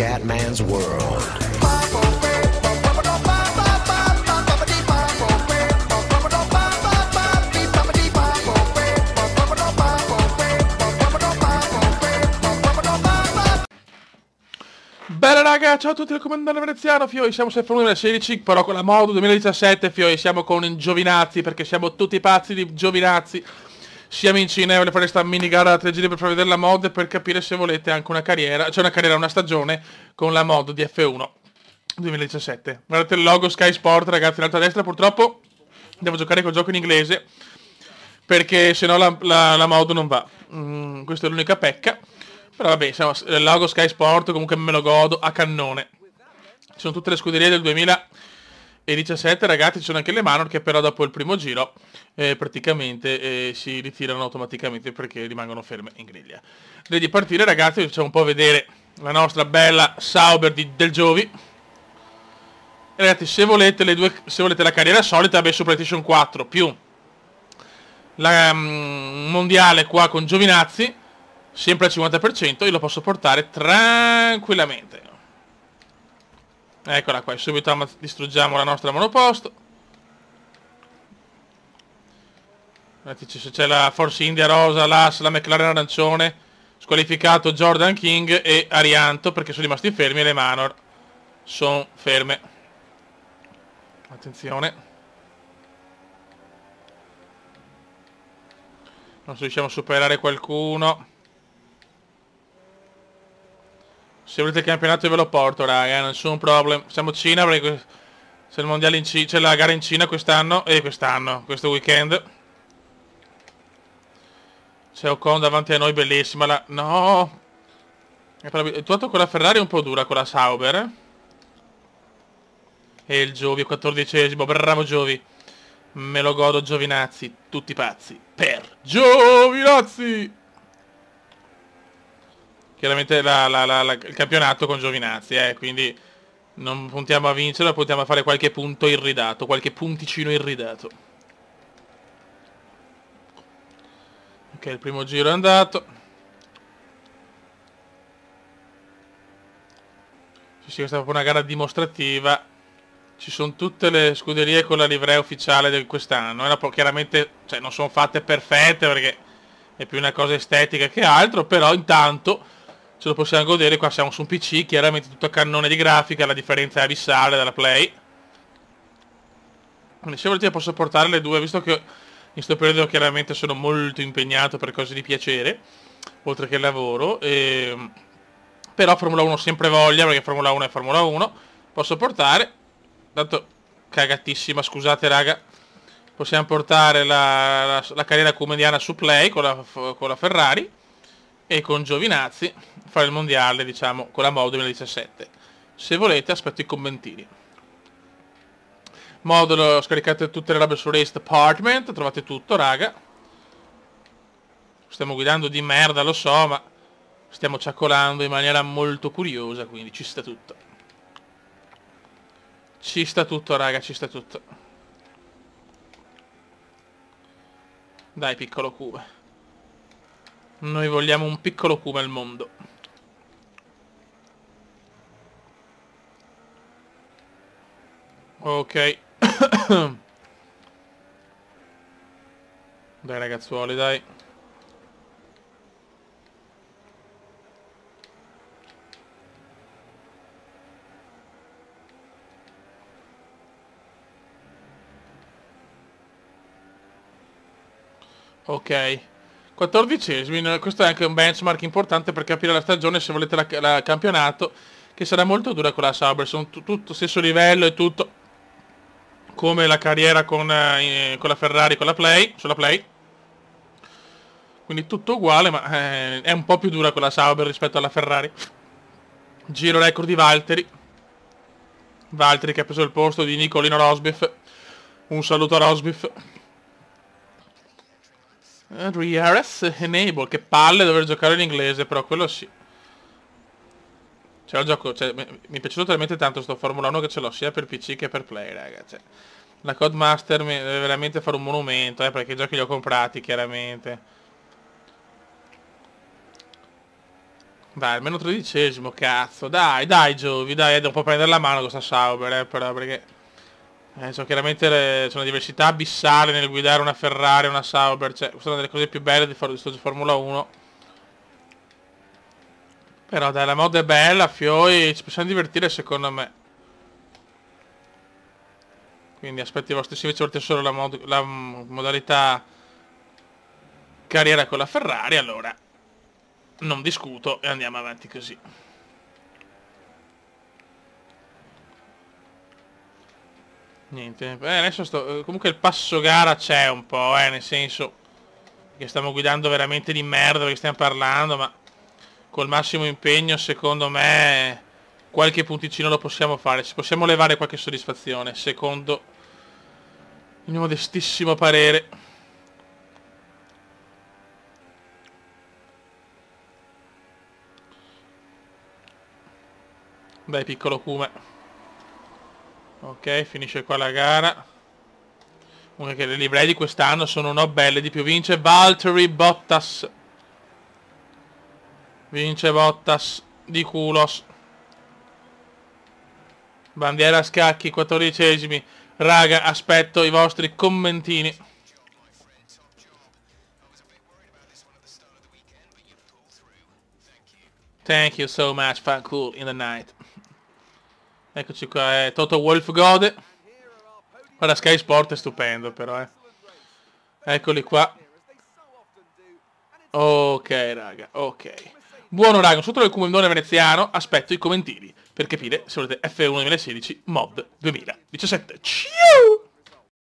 Scatman's World. Bella raga, ciao a tutti dal comandante veneziano, fioi, siamo sempre 2016, però con la Modo 2017, fioi, siamo con Giovinazzi, perché siamo tutti pazzi di Giovinazzi. Siamo in Cina e voglio fare questa mini gara da 3 giri per far vedere la mod e per capire se volete anche una carriera, cioè una stagione con la mod di F1 2017. Guardate il logo Sky Sport, ragazzi, in alto a destra, purtroppo devo giocare col gioco in inglese, perché sennò la mod non va. Questa è l'unica pecca. Però vabbè, siamo, il logo Sky Sport comunque me lo godo a cannone. Ci sono tutte le scuderie del 2017, ragazzi, ci sono anche le Manor che però dopo il primo giro praticamente si ritirano automaticamente perché rimangono ferme in griglia. Direi di partire, ragazzi, facciamo un po' vedere la nostra bella Sauber del Giovi. E ragazzi, se volete la carriera solita, beh, su PlayStation 4 più la mondiale qua con Giovinazzi, sempre al 50%, io lo posso portare tranquillamente. Eccola qua, subito distruggiamo la nostra monoposto. C'è la Force India rosa, la McLaren arancione, squalificato Jordan King e Arianto perché sono rimasti fermi e le Manor sono ferme. Attenzione. Non so se riusciamo a superare qualcuno. Se volete il campionato io ve lo porto, raga, nessun problema. Siamo Cina perché c'è il mondiale in Cina, c'è la gara in Cina quest'anno questo weekend. C'è Ocon davanti a noi, bellissima no! Tutto con la Ferrari è un po' dura, con la Sauber. E il Giovi, 14esimo, bravo Giovi. Me lo godo Giovinazzi, tutti pazzi. Per Giovinazzi! Chiaramente il campionato con Giovinazzi, quindi non puntiamo a vincere, puntiamo a fare qualche punto irridato, qualche punticino irridato. Ok, il primo giro è andato. Sì, questa è proprio una gara dimostrativa. Ci sono tutte le scuderie con la livrea ufficiale di quest'anno. Chiaramente, cioè, non sono fatte perfette perché è più una cosa estetica che altro, però intanto ce lo possiamo godere. Qua siamo su un PC, chiaramente tutto a cannone di grafica, la differenza è abissale dalla Play. Quindi se volete posso portare le due, visto che in questo periodo chiaramente sono molto impegnato per cose di piacere, oltre che lavoro. Però Formula 1 sempre voglia, perché Formula 1 è Formula 1. Posso portare, tanto cagatissima, scusate raga, possiamo portare la carriera comediana su Play con la Ferrari e con Giovinazzi fare il mondiale, diciamo, con la Modo 2017. Se volete aspetto i commentini. Modulo, scaricate tutte le robe su Race Department, trovate tutto, raga. Stiamo guidando di merda, lo so, ma stiamo ciaccolando in maniera molto curiosa, quindi ci sta tutto. Ci sta tutto, raga, ci sta tutto. Dai, piccolo Cuba. Noi vogliamo un piccolo Cuba al mondo. Ok. Dai ragazzuoli, dai. Ok. 14esimi, questo è anche un benchmark importante per capire la stagione se volete la campionato, che sarà molto dura con la Sauber, sono tutto stesso livello e tutto come la carriera con la Ferrari, con la Play, sulla Play. Quindi tutto uguale, ma è un po' più dura con la Sauber rispetto alla Ferrari. Giro record di Valtteri. Valtteri che ha preso il posto di Nicolino Rosberg. Un saluto a Rosberg. DRS enable, che palle dover giocare in inglese, però quello sì. Cioè, mi è piaciuto talmente tanto sto Formula 1 che ce l'ho sia per PC che per Play, raga. Cioè, la Codemaster deve veramente fare un monumento, perché i giochi li ho comprati, chiaramente. Dai, almeno 13esimo, cazzo. Dai, dai, Giovi, dai, devo prendere la mano questa Sauber, però, perché... so, chiaramente c'è una diversità abissale nel guidare una Ferrari e una Sauber, cioè, questa è una delle cose più belle di Formula 1. Però dai, la mod è bella, Fioi, ci possiamo divertire secondo me. Quindi aspetti i vostri, se invece volete solo la modalità carriera con la Ferrari, allora non discuto e andiamo avanti così. Niente, adesso comunque il passo gara c'è un po', nel senso che stiamo guidando veramente di merda perché stiamo parlando, ma col massimo impegno secondo me qualche punticino lo possiamo fare, ci possiamo levare qualche soddisfazione, secondo il mio modestissimo parere. Dai, piccolo Kuma. Ok, finisce qua la gara. Comunque che le livree di quest'anno sono no belle di più. Vince Valtteri Bottas. Vince Bottas di culos. Bandiera a scacchi, 14esimi. Raga, aspetto i vostri commentini. Thank you so much, fun cool in the night. Eccoci qua, Toto Wolff gode. Guarda, Sky Sport è stupendo però, Eccoli qua. Ok, raga, ok. Buono, raga, sotto il comandone veneziano, aspetto i commentini per capire se volete F1 2016 mod 2017. Ciao!